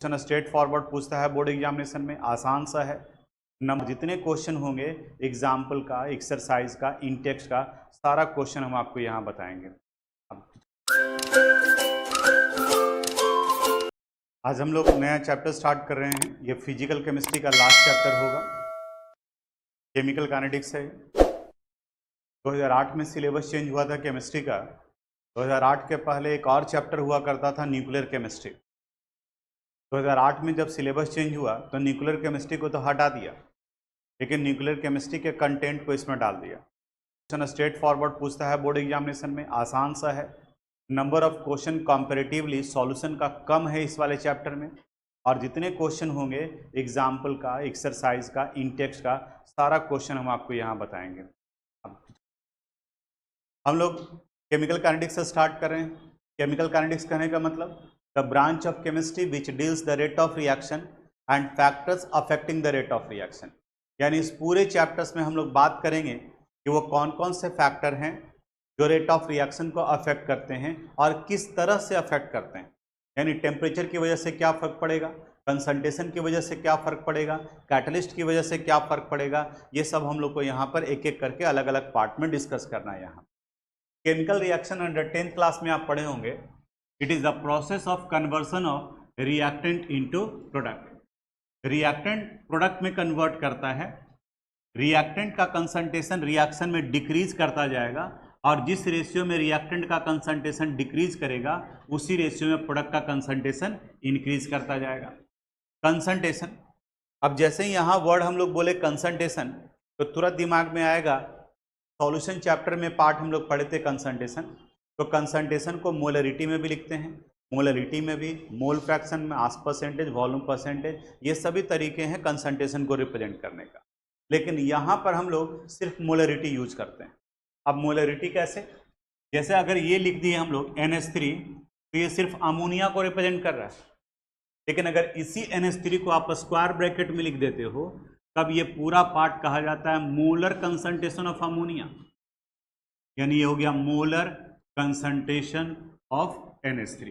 Question straight forward पूछता है board examination में, आसान सा है। नंबर जितने क्वेश्चन होंगे एग्जाम्पल का, एक्सरसाइज का, इंटेक्स्ट का, सारा क्वेश्चन हम आपको यहाँ बताएंगे। आज हम लोग नया चैप्टर स्टार्ट कर रहे हैं। ये फिजिकल केमिस्ट्री का लास्ट चैप्टर होगा। केमिकल काइनेटिक्स है। 2008 में सिलेबस चेंज हुआ था केमिस्ट्री का। 2008 के पहले एक और चैप्टर हुआ करता था न्यूक्लियर केमिस्ट्री। 2008 में जब सिलेबस चेंज हुआ तो न्यूक्लियर केमिस्ट्री को तो हटा दिया, लेकिन न्यूक्लियर केमिस्ट्री के कंटेंट को इसमें डाल दिया। क्वेश्चन स्ट्रेट फॉरवर्ड पूछता है बोर्ड एग्जामिनेशन में, आसान सा है। Number of question comparatively solution का कम है इस वाले चैप्टर में, और जितने क्वेश्चन होंगे एग्जाम्पल का, एक्सरसाइज का, इंटेक्स्ट का, सारा क्वेश्चन हम आपको यहाँ बताएंगे। हम लोग केमिकल काइनेटिक्स से स्टार्ट कर रहे हैं। केमिकल काइनेटिक्स कहने का मतलब the branch of chemistry which deals the rate of reaction and factors affecting the rate of reaction. यानी इस पूरे चैप्टर्स में हम लोग बात करेंगे कि वो कौन कौन से फैक्टर हैं जो रेट ऑफ रिएक्शन को अफेक्ट करते हैं और किस तरह से अफेक्ट करते हैं। यानी टेम्परेचर की वजह से क्या फ़र्क पड़ेगा, कंसंट्रेशन की वजह से क्या फ़र्क पड़ेगा, कैटलिस्ट की वजह से क्या फ़र्क पड़ेगा, ये सब हम लोग को यहाँ पर एक एक करके अलग अलग पार्ट में डिस्कस करना है। यहाँ chemical reaction under 10th class में आप पढ़े होंगे। It is the process of conversion of reactant into product. Reactant product में कन्वर्ट करता है, रिएक्टेंट का कंसंट्रेशन रिएक्शन में डिक्रीज करता जाएगा, और जिस रेशियो में रिएक्टेंट का कंसंट्रेशन डिक्रीज करेगा उसी रेशियो में प्रोडक्ट का कंसंट्रेशन इंक्रीज करता जाएगा। कंसंट्रेशन, अब जैसे ही यहाँ वर्ड हम लोग बोले कंसंट्रेशन तो तुरंत दिमाग में आएगा, सॉल्यूशन चैप्टर में पार्ट हम लोग पढ़े थे कंसंट्रेशन। तो कंसंट्रेशन को मोलरिटी में भी लिखते हैं, मोलरिटी में भी, मोल फ्रैक्शन में, मास परसेंटेज, वॉल्यूम परसेंटेज, ये सभी तरीके हैं कंसंट्रेशन को रिप्रेजेंट करने का। लेकिन यहाँ पर हम लोग सिर्फ मोलरिटी यूज करते हैं। अब मोलरिटी कैसे, जैसे अगर ये लिख दिए हम लोग NH3 तो ये सिर्फ अमोनिया को रिप्रेजेंट कर रहा है, लेकिन अगर इसी NH3 को आप स्क्वायर ब्रैकेट में लिख देते हो तब ये पूरा पार्ट कहा जाता है मोलर कंसंट्रेशन ऑफ अमोनिया। यानी ये हो गया मोलर कंसंट्रेशन ऑफ NH3।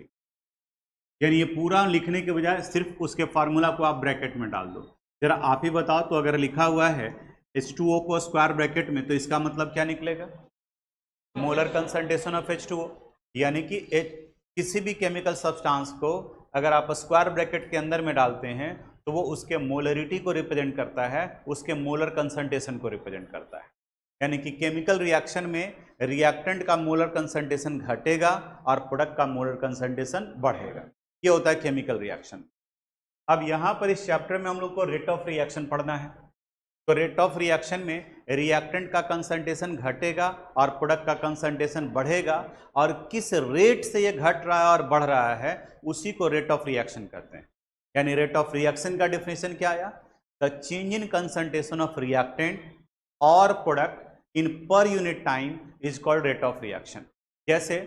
यानी ये पूरा लिखने के बजाय सिर्फ उसके फार्मूला को आप ब्रैकेट में डाल दो। जरा आप ही बताओ, तो अगर लिखा हुआ है H2O को स्क्वायर ब्रैकेट में तो इसका मतलब क्या निकलेगा, मोलर कंसंट्रेशन ऑफ H2O। यानी कि किसी भी केमिकल सब्सटेंस को अगर आप स्क्वायर ब्रैकेट के अंदर में डालते हैं तो वो उसके मोलरिटी को रिप्रेजेंट करता है, उसके मोलर कंसंट्रेशन को रिप्रेजेंट करता है। यानी कि केमिकल रिएक्शन में रिएक्टेंट का मोलर कंसंट्रेशन घटेगा और प्रोडक्ट का मोलर कंसंट्रेशन बढ़ेगा। ये होता है केमिकल रिएक्शन। अब यहाँ पर इस चैप्टर में हम लोग को रेट ऑफ रिएक्शन पढ़ना है। तो रेट ऑफ रिएक्शन में रिएक्टेंट का कंसंट्रेशन घटेगा और प्रोडक्ट का कंसंट्रेशन बढ़ेगा, और किस रेट से ये घट रहा है और बढ़ रहा है उसी को रेट ऑफ रिएक्शन कहते हैं। यानी रेट ऑफ रिएक्शन का डेफिनेशन क्या आया, the change in concentration of reactant और product in per unit time is called rate of reaction. जैसे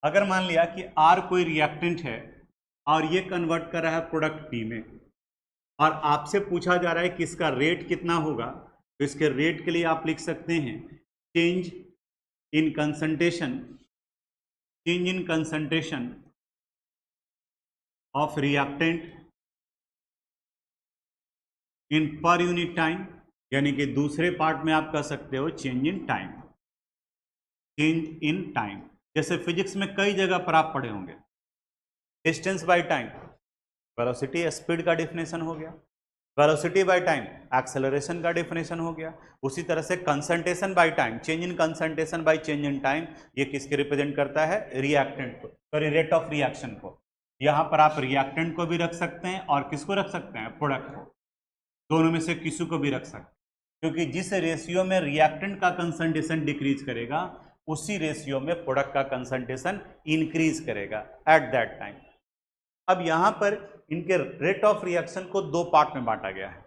अगर मान लिया कि R कोई रिएक्टेंट है और ये कन्वर्ट कर रहा है प्रोडक्ट P में, और आपसे पूछा जा रहा है कि इसका रेट कितना होगा, तो इसके रेट के लिए आप लिख सकते हैं change in concentration, change in concentration of reactant in per unit time. यानी कि दूसरे पार्ट में आप कह सकते हो change in time, change in time. जैसे फिजिक्स में कई जगह पर आप पढ़े होंगे, distance by time, velocity speed का डिफिनेशन हो गया, वेलोसिटी बाय टाइम एक्सेलरेशन का डिफिनेशन हो गया। उसी तरह से concentration by time, change in concentration by change in time, ये किसके रिप्रेजेंट करता है, रिएक्टेंट को, सॉरी रेट ऑफ रिएक्शन को। यहाँ पर आप रिएक्टेंट को भी रख सकते हैं और किसको रख सकते हैं, प्रोडक्ट को, दोनों में से किसी को भी रख सकते हैं, क्योंकि जिस रेशियो में रिएक्टेंट का कंसंट्रेशन डिक्रीज करेगा उसी रेशियो में प्रोडक्ट का कंसंट्रेशन इंक्रीज करेगा एट दैट टाइम। अब यहाँ पर इनके रेट ऑफ रिएक्शन को दो पार्ट में बांटा गया है,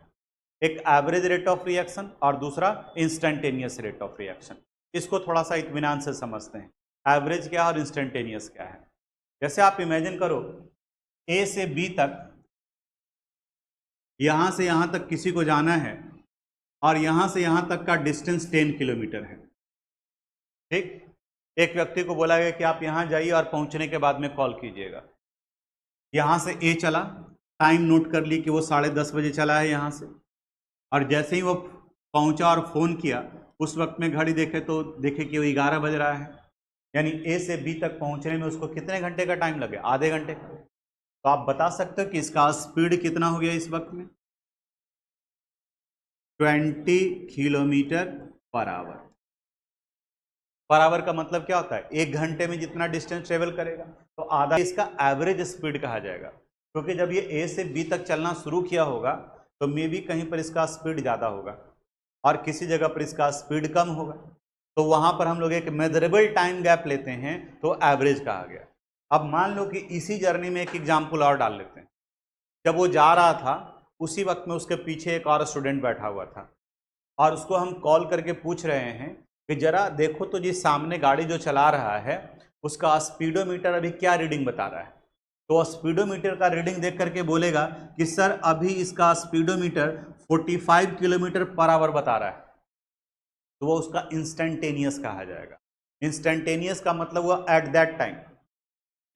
एक एवरेज रेट ऑफ रिएक्शन और दूसरा इंस्टेंटेनियस रेट ऑफ रिएक्शन। इसको थोड़ा सा इत्मीनान से समझते हैं, एवरेज क्या है और इंस्टेंटेनियस क्या है। जैसे आप इमेजिन करो A से B तक, यहाँ से यहाँ तक किसी को जाना है और यहाँ से यहाँ तक का डिस्टेंस 10 किलोमीटर है, ठीक। एक व्यक्ति को बोला गया कि आप यहाँ जाइए और पहुँचने के बाद में कॉल कीजिएगा। यहाँ से A चला टाइम नोट कर ली कि वो 10:30 बजे चला है यहाँ से, और जैसे ही वो पहुँचा और फ़ोन किया उस वक्त में घड़ी देखे तो देखे कि वो 11 बज रहा है, यानी ए से बी तक पहुँचने में उसको कितने घंटे का टाइम लगे? आधे घंटे का। तो आप बता सकते हो कि इसका स्पीड कितना हो गया इस वक्त में? 20 kilometre per hour. Per hour का मतलब क्या होता है? 1 घंटे में जितना डिस्टेंस ट्रेवल करेगा, तो आधा इसका एवरेज स्पीड कहा जाएगा, क्योंकि जब ये ए से बी तक चलना शुरू किया होगा तो मे बी कहीं पर इसका स्पीड ज़्यादा होगा और किसी जगह पर इसका स्पीड कम होगा, तो वहाँ पर हम लोग एक मेजरेबल टाइम गैप लेते हैं, तो एवरेज कहा गया। अब मान लो कि इसी जर्नी में एक एग्जाम्पल और डाल लेते हैं। जब वो जा रहा था उसी वक्त में उसके पीछे एक और स्टूडेंट बैठा हुआ था और उसको हम कॉल करके पूछ रहे हैं कि जरा देखो तो जी सामने गाड़ी जो चला रहा है उसका स्पीडोमीटर अभी क्या रीडिंग बता रहा है। तो स्पीडोमीटर का रीडिंग देख करके बोलेगा कि सर अभी इसका स्पीडोमीटर 45 किलोमीटर पर आवर बता रहा है, तो वो उसका इंस्टेंटेनियस कहा जाएगा। इंस्टेंटेनियस का मतलब हुआ एट दैट टाइम,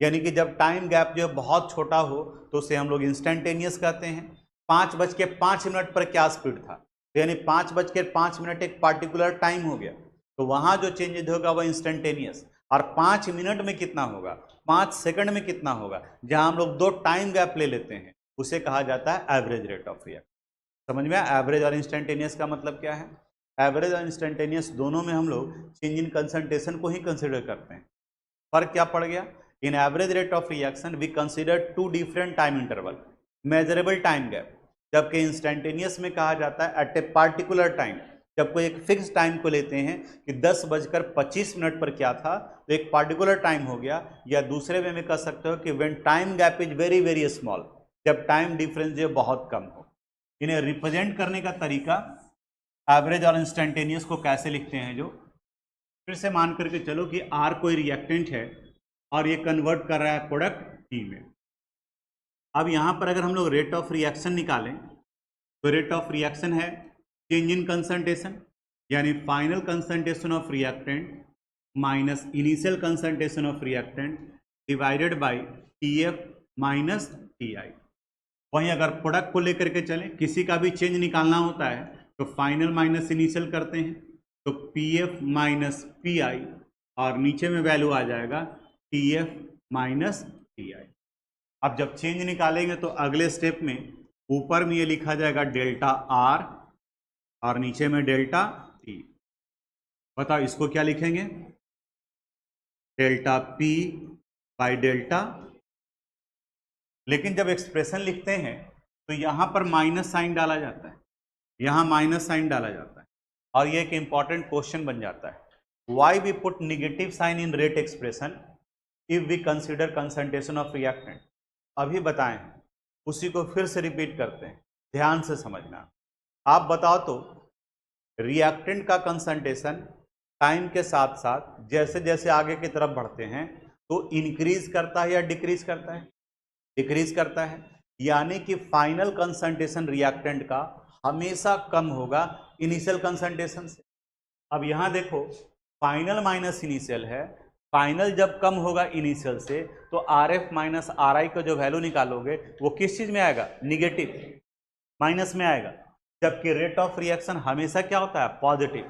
यानी कि जब टाइम गैप जो बहुत छोटा हो तो उसे हम लोग इंस्टेंटेनियस कहते हैं। 5:05 पर क्या स्पीड था, तो यानी 5:05 एक पार्टिकुलर टाइम हो गया, तो वहाँ जो चेंजेज होगा वह इंस्टेंटेनियस। और 5 मिनट में कितना होगा, 5 सेकंड में कितना होगा, जहाँ हम लोग 2 टाइम गैप ले लेते हैं उसे कहा जाता है एवरेज रेट ऑफ रिएक्शन। समझ में आया? एवरेज और इंस्टेंटेनियस का मतलब क्या है? एवरेज और इंस्टेंटेनियस दोनों में हम लोग चेंज इन कंसंट्रेशन को ही कंसिडर करते हैं। फर्क क्या पड़ गया? In average rate of reaction we consider 2 different time interval, measurable time gap, जबकि इंस्टेंटेनियस में कहा जाता है एट ए पार्टिकुलर टाइम। जब कोई एक फिक्स टाइम को लेते हैं कि 10:25 पर क्या था, तो एक पार्टिकुलर टाइम हो गया, या दूसरे वे में कह सकते हो कि when time gap is very very small, जब टाइम डिफरेंस जो बहुत कम हो। इन्हें रिप्रेजेंट करने का तरीका एवरेज और इंस्टेंटेनियस को कैसे लिखते हैं, जो फिर से मान करके चलो कि आर कोई रिएक्टेंट है और ये कन्वर्ट कर रहा है प्रोडक्ट टी में। अब यहाँ पर अगर हम लोग रेट ऑफ रिएक्शन निकालें तो रेट ऑफ रिएक्शन है चेंज इन कंसंट्रेशन, यानी final concentration of reactant minus initial concentration of reactant divided by TF minus TI. वहीं अगर प्रोडक्ट को लेकर के चलें, किसी का भी चेंज निकालना होता है तो फाइनल माइनस इनिशियल करते हैं, तो पीएफ माइनस पीआई और नीचे में वैल्यू आ जाएगा टीएफ माइनस टीआई। अब जब चेंज निकालेंगे तो अगले स्टेप में ऊपर में ये लिखा जाएगा डेल्टा आर और नीचे में डेल्टा टी। बताओ इसको क्या लिखेंगे? Delta P by delta. लेकिन जब एक्सप्रेशन लिखते हैं तो यहाँ पर माइनस साइन डाला जाता है, यहाँ माइनस साइन डाला जाता है, और ये एक इंपॉर्टेंट क्वेश्चन बन जाता है, why we put negative sign in rate expression if we consider concentration of reactant. अभी बताएं, उसी को फिर से रिपीट करते हैं, ध्यान से समझना। आप बताओ तो रिएक्टेंट का कंसंट्रेशन टाइम के साथ साथ जैसे जैसे आगे की तरफ बढ़ते हैं तो इंक्रीज करता है या डिक्रीज करता है? डिक्रीज करता है, यानी कि फाइनल कंसंट्रेशन रिएक्टेंट का हमेशा कम होगा इनिशियल कंसंट्रेशन से। अब यहाँ देखो फाइनल माइनस इनिशियल है, फाइनल जब कम होगा इनिशियल से तो आर एफ माइनस आर आई का जो वैल्यू निकालोगे वो किस चीज़ में आएगा? निगेटिव, माइनस में आएगा। जबकि रेट ऑफ रिएक्शन हमेशा क्या होता है? पॉजिटिव।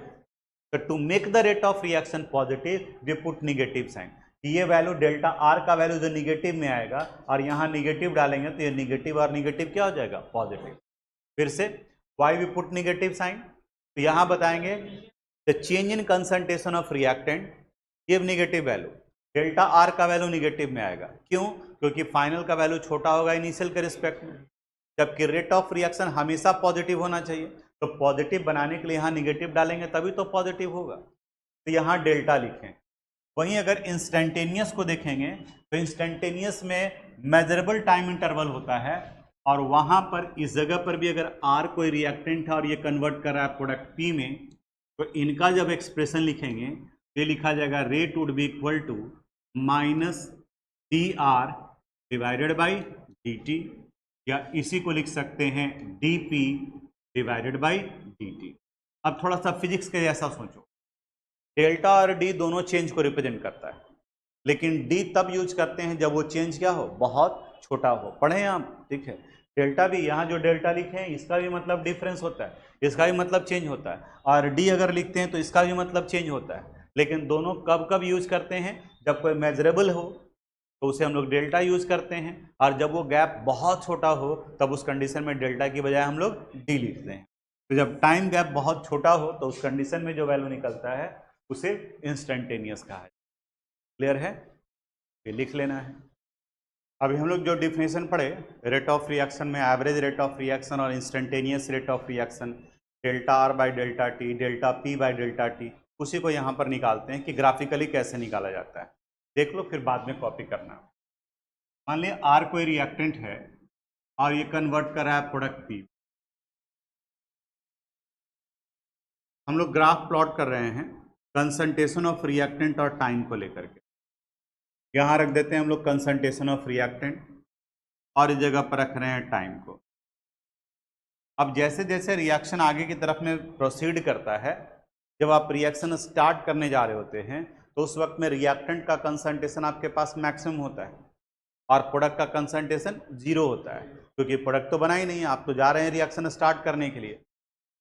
तो to make the rate of reaction positive we put negative sign. ये वैल्यू डेल्टा आर का वैल्यू जो निगेटिव में आएगा और यहाँ निगेटिव डालेंगे तो ये निगेटिव और निगेटिव क्या हो जाएगा? पॉजिटिव। फिर से why we put negative sign, तो यहाँ बताएंगे the change in concentration of reactant give negative value, delta R का वैल्यू निगेटिव में आएगा। क्यों? क्योंकि फाइनल का वैल्यू छोटा होगा इनिशियल के रिस्पेक्ट में, जबकि रेट ऑफ रिएक्शन हमेशा पॉजिटिव होना चाहिए, तो पॉजिटिव बनाने के लिए यहाँ निगेटिव डालेंगे तभी तो पॉजिटिव होगा, तो यहाँ डेल्टा लिखें। वहीं अगर इंस्टेंटेनियस को देखेंगे तो इंस्टेंटेनियस में मेजरेबल टाइम इंटरवल होता है, और वहाँ पर इस जगह पर भी अगर आर कोई रिएक्टेंट है और ये कन्वर्ट कर रहा है प्रोडक्ट पी में, तो इनका जब एक्सप्रेशन लिखेंगे तो ये लिखा जाएगा rate would be equal to minus D R divided by D T, या इसी को लिख सकते हैं D P divided by D T. अब थोड़ा सा फिजिक्स के जैसा सोचो, डेल्टा और डी दोनों चेंज को रिप्रेजेंट करता है, लेकिन डी तब यूज करते हैं जब वो चेंज क्या हो? बहुत छोटा हो। पढ़े आप? ठीक है, डेल्टा भी, यहाँ जो डेल्टा लिखे हैं इसका भी मतलब डिफरेंस होता है, इसका भी मतलब चेंज होता है, और डी अगर लिखते हैं तो इसका भी मतलब चेंज होता है। लेकिन दोनों कब कब यूज करते हैं? जब कोई मेजरेबल हो तो उसे हम लोग डेल्टा यूज करते हैं, और जब वो गैप बहुत छोटा हो तब उस कंडीशन में डेल्टा की बजाय हम लोग डी लिखते हैं। तो जब टाइम गैप बहुत छोटा हो तो उस कंडीशन में जो वैल्यू निकलता है उसे इंस्टेंटेनियस कहा है। क्लियर है? ये लिख लेना है। अभी हम लोग जो डिफिनेशन पढ़े रेट ऑफ रिएक्शन में, एवरेज रेट ऑफ रिएक्शन और instantaneous rate of reaction, delta R by delta T, delta P by delta T, उसी को यहाँ पर निकालते हैं कि ग्राफिकली कैसे निकाला जाता है। देख लो, फिर बाद में कॉपी करना। मान लिया आर कोई रिएक्टेंट है और ये कन्वर्ट कर रहा है प्रोडक्ट पी। हम लोग ग्राफ प्लॉट कर रहे हैं कंसंट्रेशन ऑफ रिएक्टेंट और टाइम को लेकर के। यहाँ रख देते हैं हम लोग कंसंट्रेशन ऑफ रिएक्टेंट और इस जगह पर रख रहे हैं टाइम को। अब जैसे जैसे रिएक्शन आगे की तरफ में प्रोसीड करता है, जब आप रिएक्शन स्टार्ट करने जा रहे होते हैं तो उस वक्त में रिएक्टेंट का कंसंट्रेशन आपके पास मैक्सिमम होता है और प्रोडक्ट का कंसंट्रेशन जीरो होता है, क्योंकि प्रोडक्ट तो बना ही नहीं है, आप तो जा रहे हैं रिएक्शन स्टार्ट करने के लिए।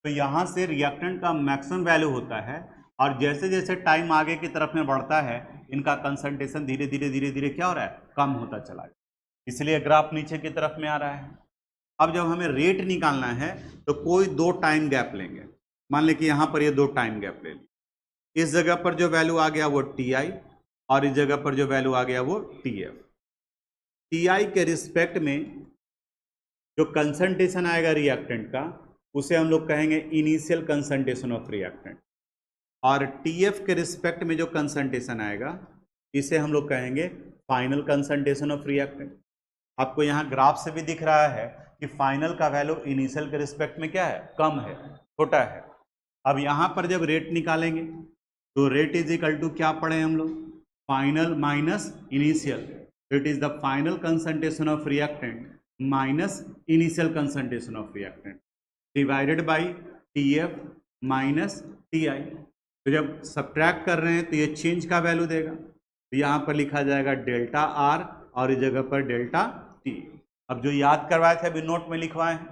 तो यहाँ से रिएक्टेंट का मैक्सिमम वैल्यू होता है, और जैसे जैसे टाइम आगे की तरफ में बढ़ता है इनका कंसंट्रेशन धीरे धीरे क्या हो रहा है? कम होता चला गया, इसलिए ग्राफ नीचे की तरफ में आ रहा है। अब जब हमें रेट निकालना है तो कोई दो टाइम गैप लेंगे। मान लें कि यहाँ पर ये दो टाइम गैप ले ली, इस जगह पर जो वैल्यू आ गया वो टी आई और इस जगह पर जो वैल्यू आ गया वो टी एफ। टी आई के रिस्पेक्ट में जो कंसंट्रेशन आएगा रिएक्टेंट का उसे हम लोग कहेंगे इनिशियल कंसंट्रेशन ऑफ रिएक्टेंट, और टीएफ के रिस्पेक्ट में जो कंसंट्रेशन आएगा इसे हम लोग कहेंगे फाइनल कंसंट्रेशन ऑफ रिएक्टेंट। आपको यहाँ ग्राफ से भी दिख रहा है कि फाइनल का वैल्यू इनिशियल के रिस्पेक्ट में क्या है? कम है, छोटा है। अब यहाँ पर जब रेट निकालेंगे तो रेट इज इक्वल टू क्या पढ़े हम लोग? Final minus initial. It is the final concentration of reactant minus initial concentration of reactant divided by T F minus T I. तो जब सब्ट्रैक्ट कर रहे हैं तो ये चेंज का वैल्यू देगा, तो यहाँ पर लिखा जाएगा डेल्टा आर और इस जगह पर डेल्टा टी। अब जो याद करवाए थे अभी नोट में लिखवाए हैं,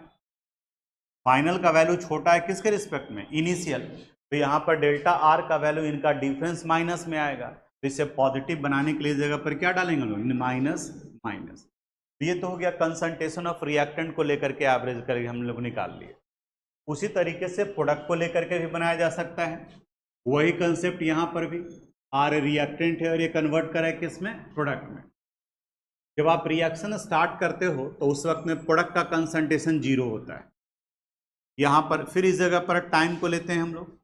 फाइनल का वैल्यू छोटा है किसके रिस्पेक्ट में? इनिशियल। तो यहाँ पर डेल्टा आर का वैल्यू इनका डिफरेंस माइनस में आएगा, तो इसे पॉजिटिव बनाने के लिए जगह पर क्या डालेंगे लोग? Minus minus. ये तो हो गया कंसंट्रेशन ऑफ रिएक्टेंट को लेकर के एवरेज करके हम लोग निकाल लिए। उसी तरीके से प्रोडक्ट को लेकर के भी बनाया जा सकता है, वही कंसेप्ट यहाँ पर भी। आर रिएक्टेंट है और ये कन्वर्ट करा है किसमें? प्रोडक्ट में। जब आप रिएक्शन स्टार्ट करते हो तो उस वक्त में प्रोडक्ट का कंसंट्रेशन जीरो होता है। यहाँ पर फिर इस जगह पर टाइम को लेते हैं हम लोग,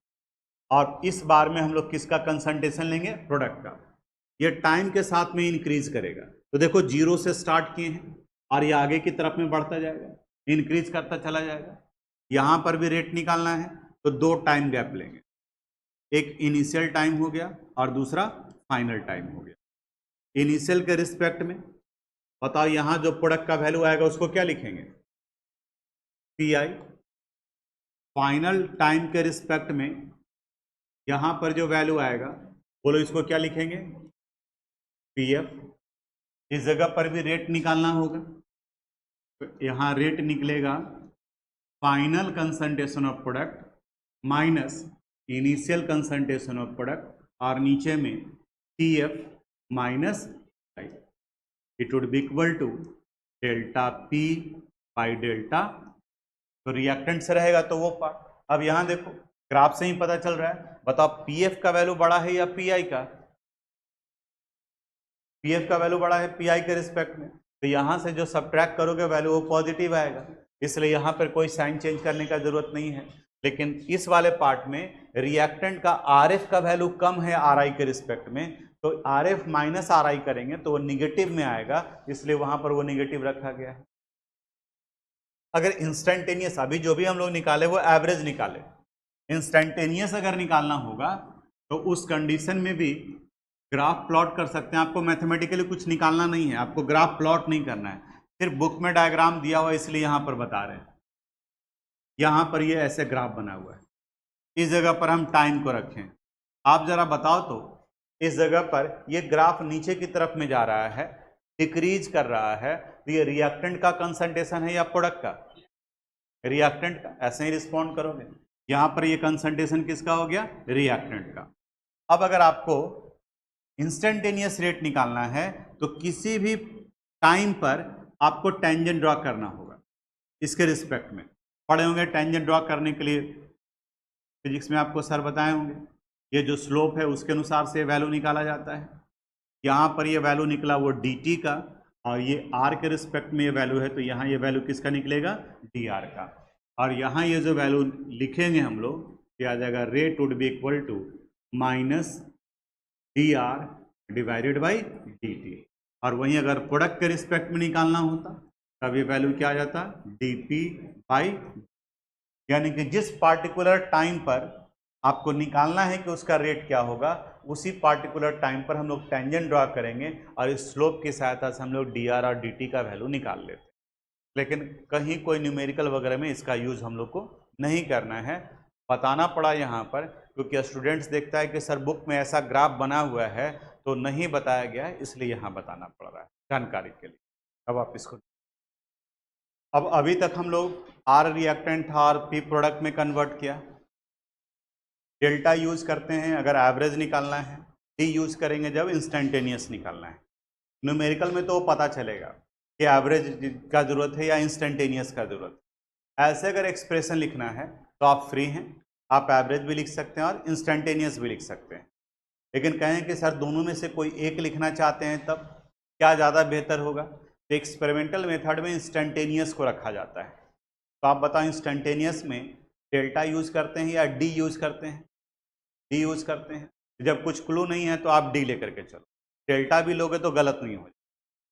और इस बार में हम लोग किसका कंसंट्रेशन लेंगे? प्रोडक्ट का। ये टाइम के साथ में इंक्रीज करेगा, तो देखो जीरो से स्टार्ट किए हैं और ये आगे की तरफ में बढ़ता जाएगा, इंक्रीज करता चला जाएगा। यहाँ पर भी रेट निकालना है तो दो टाइम गैप लेंगे, एक इनिशियल टाइम हो गया और दूसरा फाइनल टाइम हो गया। इनिशियल के रिस्पेक्ट में बताओ यहाँ जो प्रोडक्ट का वैल्यू आएगा उसको क्या लिखेंगे? P I. फाइनल टाइम के रिस्पेक्ट में यहाँ पर जो वैल्यू आएगा बोलो इसको क्या लिखेंगे? P F. इस जगह पर भी रेट निकालना होगा, तो यहाँ रेट निकलेगा final concentration of product minus initial concentration of product, और नीचे में T F minus I. It would be equal to delta P by delta. तो रिएक्टेंट से रहेगा तो वो पार्ट। अब यहाँ देखो ग्राफ से ही पता चल रहा है, बताओ पीएफ का वैल्यू बड़ा है या पीआई का? पीएफ का वैल्यू बड़ा है पीआई के रिस्पेक्ट में, तो यहाँ से जो सब्ट्रैक्ट करोगे वैल्यू वो पॉजिटिव आएगा, इसलिए यहाँ पर कोई साइन चेंज करने का जरूरत नहीं है। लेकिन इस वाले पार्ट में रिएक्टेंट का आरएफ का वैल्यू कम है आरआई के रिस्पेक्ट में, तो आरएफ माइनस आरआई करेंगे तो वो निगेटिव में आएगा, इसलिए वहां पर वो निगेटिव रखा गया है। अगर इंस्टेंटेनियस अभी जो भी हम लोग निकाले वो एवरेज निकाले, इंस्टेंटेनियस अगर निकालना होगा तो उस कंडीशन में भी ग्राफ प्लॉट कर सकते हैं। आपको मैथमेटिकली कुछ निकालना नहीं है, आपको ग्राफ प्लॉट नहीं करना है, सिर्फ बुक में डायग्राम दिया हुआ इसलिए यहाँ पर बता रहे हैं। यहाँ पर ये ऐसे ग्राफ बना हुआ है, इस जगह पर हम टाइम को रखें। आप जरा बताओ तो इस जगह पर ये ग्राफ नीचे की तरफ में जा रहा है, डिक्रीज कर रहा है, तो ये रिएक्टेंट का कंसंट्रेशन है या प्रोडक्ट का? रिएक्टेंट का। ऐसे ही रिस्पॉन्ड करोगे। यहां पर ये कंसंट्रेशन किसका हो गया? रिएक्टेंट का। अब अगर आपको इंस्टेंटेनियस रेट निकालना है तो किसी भी टाइम पर आपको टेंजेंट ड्रॉ करना होगा। इसके रिस्पेक्ट में पढ़े होंगे टेंजेंट ड्रॉ करने के लिए, फिजिक्स में आपको सर बताए होंगे। ये जो स्लोप है उसके अनुसार से वैल्यू निकाला जाता है। यहाँ पर ये वैल्यू निकला वो dt का, और ये r के रिस्पेक्ट में ये वैल्यू है, तो यहाँ ये वैल्यू किसका निकलेगा? dr का। और यहाँ ये जो वैल्यू लिखेंगे हम लोग, ये आ जाएगा rate would be equal to minus dr divided by dt। और वहीं अगर प्रोडक्ट के रिस्पेक्ट में निकालना होता तब ये वैल्यू क्या आ जाता? dp बाई, यानी कि जिस पार्टिकुलर टाइम पर आपको निकालना है कि उसका रेट क्या होगा, उसी पार्टिकुलर टाइम पर हम लोग टेंजेंट ड्रॉ करेंगे और इस स्लोप की सहायता से हम लोग dr और dt का वैल्यू निकाल लेते हैं। लेकिन कहीं कोई न्यूमेरिकल वगैरह में इसका यूज हम लोग को नहीं करना है। बताना पड़ा यहाँ पर क्योंकि स्टूडेंट्स देखता है कि सर बुक में ऐसा ग्राफ बना हुआ है तो नहीं बताया गया है, इसलिए यहाँ बताना पड़ रहा है जानकारी के लिए। अब आप इसको, अब अभी तक हम लोग R रिएक्टेंट था और P प्रोडक्ट में कन्वर्ट किया। डेल्टा यूज करते हैं अगर एवरेज निकालना है, D यूज करेंगे जब इंस्टेंटेनियस निकालना है। न्यूमेरिकल में तो पता चलेगा कि एवरेज का जरूरत है या इंस्टेंटेनियस का जरूरत है। ऐसे अगर एक्सप्रेशन लिखना है तो आप फ्री हैं, आप एवरेज भी लिख सकते हैं और इंस्टेंटेनियस भी लिख सकते हैं। लेकिन कहें कि सर दोनों में से कोई एक लिखना चाहते हैं तब क्या ज़्यादा बेहतर होगा? तो एक्सपेरिमेंटल मेथड में इंस्टेंटेनियस को रखा जाता है। तो आप बताओ इंस्टेंटेनियस में डेल्टा यूज करते हैं या डी यूज करते हैं? डी यूज करते हैं। जब कुछ क्लू नहीं है तो आप डी लेकर के चलो, डेल्टा भी लोगे तो गलत नहीं हो।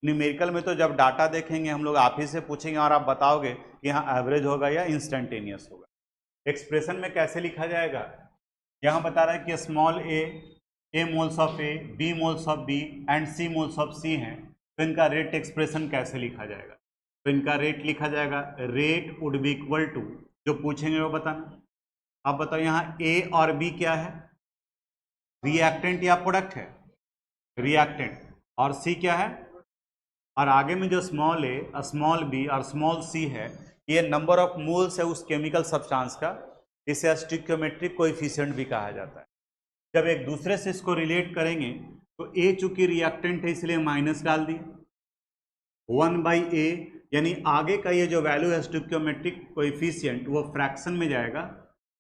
न्यूमेरिकल में तो जब डाटा देखेंगे हम लोग आप ही से पूछेंगे और आप बताओगे कि यहाँ एवरेज होगा या इंस्टेंटेनियस होगा। एक्सप्रेशन में कैसे लिखा जाएगा? यहाँ बता रहा है कि small A moles of A, B moles of B and C moles of C हैं, तो इनका रेट एक्सप्रेशन कैसे लिखा जाएगा? तो इनका रेट लिखा जाएगा rate would be equal to, जो पूछेंगे वो बताना। आप बताओ यहाँ ए और बी क्या है? रिएक्टेंट या प्रोडक्ट है? रिएक्टेंट। और सी क्या है? और आगे में जो स्मॉल ए, स्मॉल बी और स्मॉल सी है, ये नंबर ऑफ मोल्स है उस केमिकल सब्सटेंस का। इसे स्टिक्योमेट्रिक कोएफिशिएंट भी कहा जाता है। जब एक दूसरे से इसको रिलेट करेंगे तो ए चूंकि रिएक्टेंट है इसलिए माइनस डाल दिए 1/a, यानी आगे का ये जो वैल्यू है स्टिक्योमेट्रिक कोएफिशिएंट वो फ्रैक्शन में जाएगा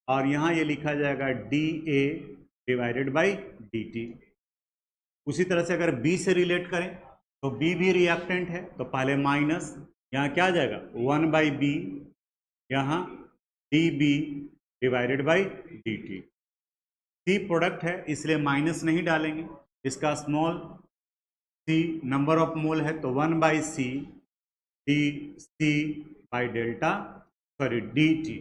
और यहाँ ये लिखा जाएगा dA डिवाइडेड बाई dt। उसी तरह से अगर b से रिलेट करें तो b भी रिएक्टेंट है तो पहले माइनस, यहाँ क्या आ जाएगा 1/b, यहाँ dB divided by dt। C product है इसलिए माइनस नहीं डालेंगे, इसका small c number of mole है तो 1/c dC by delta, sorry dt।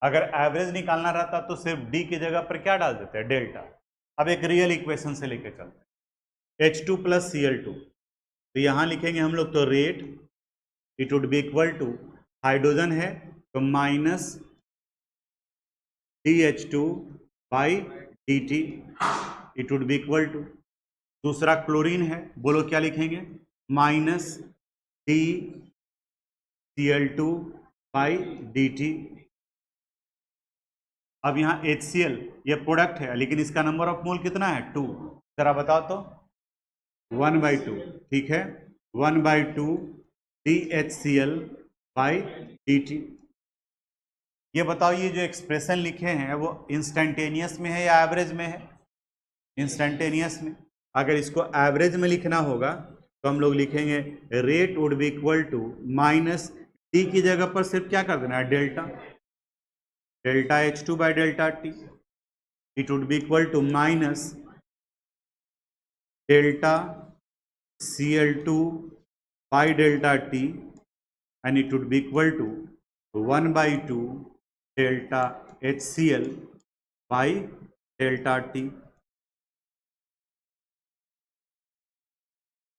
अगर एवरेज निकालना रहता तो सिर्फ d की जगह पर क्या डाल देते हैं? डेल्टा। अब एक रियल इक्वेशन से लेके चलते हैं, H2 प्लस Cl2, तो यहाँ लिखेंगे हम लोग तो rate it would be equal to, hydrogen है तो minus DH2 by dt it would be equal to, दूसरा क्लोरीन है, बोलो क्या लिखेंगे? Minus DCl2 by dt। अब यहाँ HCl ये प्रोडक्ट है लेकिन इसका नंबर ऑफ मोल कितना है? 2। जरा बताओ तो 1/2, ठीक है 1/2 DHCl बाई dt। ये बताओ ये जो एक्सप्रेशन लिखे हैं वो इंस्टेंटेनियस में है या एवरेज में है? इंस्टेंटेनियस में। अगर इसको एवरेज में लिखना होगा तो हम लोग लिखेंगे rate would be equal to minus T की जगह पर सिर्फ क्या कर देना है? Delta, delta H2 by delta T. It would be equal to minus delta Cl2 by delta T and it would be equal to 1/2 delta HCl by delta T.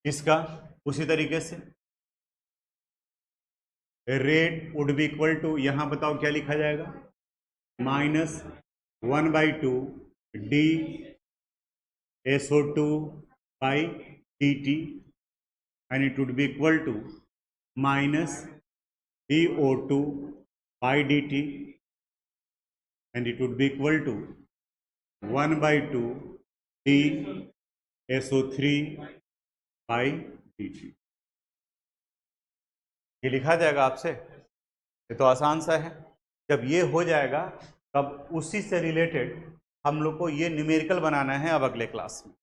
इसका उसी तरीके से rate would be equal to, यहां बताओ क्या लिखा जाएगा? Minus 1/2 DSO2 by dt and it would be equal to minus DO2 by dt and it would be equal to 1/2 DSO3 by dt। ये लिखा जाएगा आपसे, ये तो आसान सा है। जब ये हो जाएगा तब उसी से रिलेटेड हम लोग को ये न्यूमेरिकल बनाना है अब अगले क्लास में।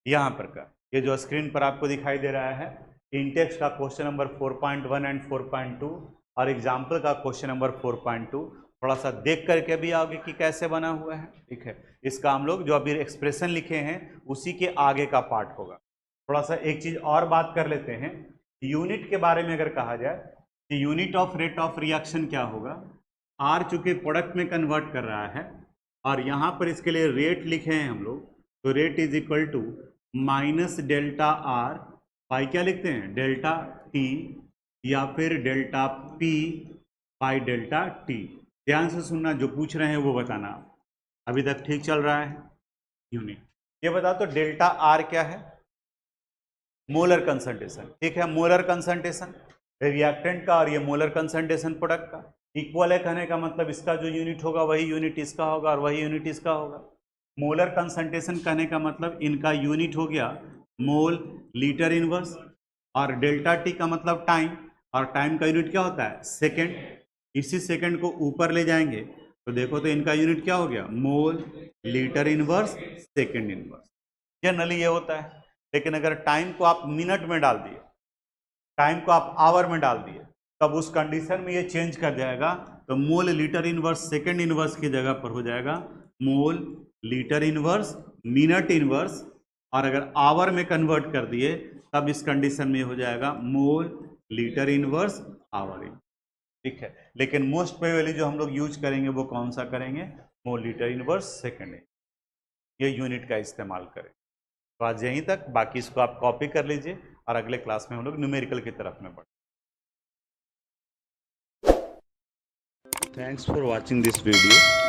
यहाँ पर का ये जो स्क्रीन पर आपको दिखाई दे रहा है इंटेक्स का क्वेश्चन नंबर 4.1 एंड 4.2 और एग्जाम्पल का क्वेश्चन नंबर 4.2 थोड़ा सा देख करके भी आओगे कि कैसे बना हुआ है। ठीक है, इसका हम लोग जो अभी एक्सप्रेशन लिखे हैं उसी के आगे का पार्ट होगा। थोड़ा सा एक चीज़ और बात कर लेते हैं, यूनिट के बारे में अगर कहा जाए कि unit of rate of reaction क्या होगा। आर चूंकि प्रोडक्ट में कन्वर्ट कर रहा है और यहाँ पर इसके लिए रेट लिखे हैं हम लोग, तो rate is equal to minus delta R by क्या लिखते हैं, डेल्टा टी या फिर delta P by delta T. ध्यान से सुनना, जो पूछ रहे हैं वो बताना। अभी तक ठीक चल रहा है यूनिट? ये बता तो डेल्टा आर क्या है, मोलर कंसंट्रेशन। ठीक है, मोलर कंसंट्रेशन रिएक्टेंट का और ये मोलर कंसंट्रेशन प्रोडक्ट का इक्वल है। कहने का मतलब इसका जो यूनिट होगा वही यूनिट इसका होगा और वही यूनिट इसका होगा। मोलर कंसंट्रेशन कहने का मतलब इनका यूनिट हो गया मोल लीटर इनवर्स और डेल्टा टी का मतलब टाइम, और टाइम का यूनिट क्या होता है, सेकेंड। इसी सेकेंड को ऊपर ले जाएंगे तो देखो तो इनका यूनिट क्या हो गया, mole litre inverse second inverse. Generally ये होता है, लेकिन अगर टाइम को आप मिनट में डाल दिए, टाइम को आप आवर में डाल दिए, तब उस कंडीशन में ये चेंज कर जाएगा। तो mole litre inverse second inverse की जगह पर हो जाएगा mole litre inverse minute inverse, और अगर आवर में कन्वर्ट कर दिए तब इस कंडीशन में हो जाएगा मोल लीटर इनवर्स आवर इन। ठीक है, लेकिन मोस्ट प्रोबेबली जो हम लोग यूज करेंगे वो कौन सा करेंगे, मोल लीटर इनवर्स सेकेंड, ये यूनिट का इस्तेमाल करें। तो आज यहीं तक, बाकी इसको आप कॉपी कर लीजिए और अगले क्लास में हम लोग न्यूमेरिकल की तरफ में बढ़ें। Thanks for watching this video.